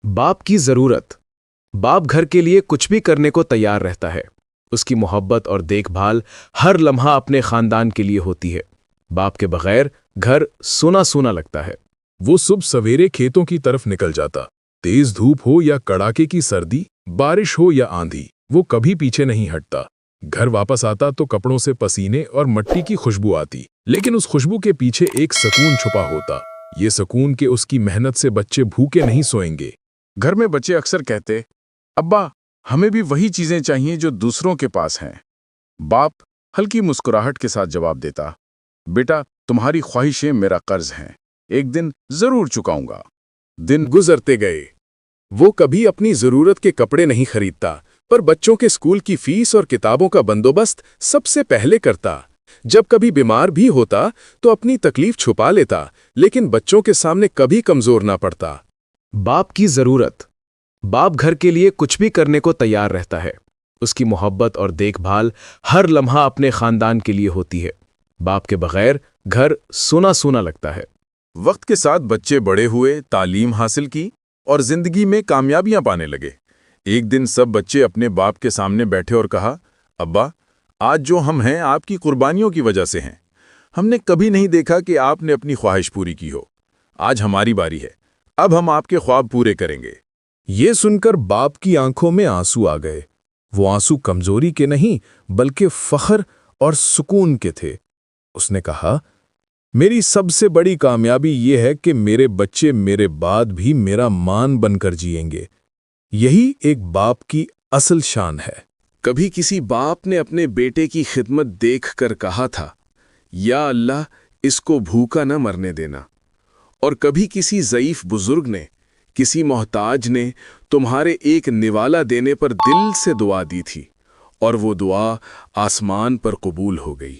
बाप की जरूरत। बाप घर के लिए कुछ भी करने को तैयार रहता है। उसकी मोहब्बत और देखभाल हर लम्हा अपने खानदान के लिए होती है। बाप के बगैर घर सूना सूना लगता है। वो सुबह सवेरे खेतों की तरफ निकल जाता। तेज धूप हो या कड़ाके की सर्दी, बारिश हो या आंधी, वो कभी पीछे नहीं हटता। घर वापस आता तो कपड़ों से पसीने और मिट्टी की खुशबू आती, लेकिन उस खुशबू के पीछे एक सुकून छुपा होता। ये सुकून कि उसकी मेहनत से बच्चे भूखे नहीं सोएंगे। घर में बच्चे अक्सर कहते, अब्बा हमें भी वही चीजें चाहिए जो दूसरों के पास हैं। बाप हल्की मुस्कुराहट के साथ जवाब देता, बेटा तुम्हारी ख्वाहिशें मेरा कर्ज हैं, एक दिन जरूर चुकाऊंगा। दिन गुजरते गए। वो कभी अपनी जरूरत के कपड़े नहीं खरीदता, पर बच्चों के स्कूल की फीस और किताबों का बंदोबस्त सबसे पहले करता। जब कभी बीमार भी होता तो अपनी तकलीफ छुपा लेता, लेकिन बच्चों के सामने कभी कमजोर ना पड़ता। बाप की जरूरत। बाप घर के लिए कुछ भी करने को तैयार रहता है। उसकी मोहब्बत और देखभाल हर लम्हा अपने खानदान के लिए होती है। बाप के बगैर घर सूना सूना लगता है। वक्त के साथ बच्चे बड़े हुए, तालीम हासिल की और जिंदगी में कामयाबियां पाने लगे। एक दिन सब बच्चे अपने बाप के सामने बैठे और कहा, अब्बा आज जो हम हैं आपकी कुर्बानियों की वजह से हैं। हमने कभी नहीं देखा कि आपने अपनी ख्वाहिश पूरी की हो। आज हमारी बारी है, अब हम आपके ख्वाब पूरे करेंगे। ये सुनकर बाप की आंखों में आंसू आ गए। वो आंसू कमजोरी के नहीं, बल्कि फख्र और सुकून के थे। उसने कहा, मेरी सबसे बड़ी कामयाबी ये है कि मेरे बच्चे मेरे बाद भी मेरा मान बनकर जिएंगे। यही एक बाप की असल शान है। कभी किसी बाप ने अपने बेटे की खिदमत देखकर कहा था, या अल्लाह इसको भूखा न मरने देना। और कभी किसी ज़ईफ बुजुर्ग ने, किसी मोहताज ने तुम्हारे एक निवाला देने पर दिल से दुआ दी थी, और वो दुआ आसमान पर कबूल हो गई।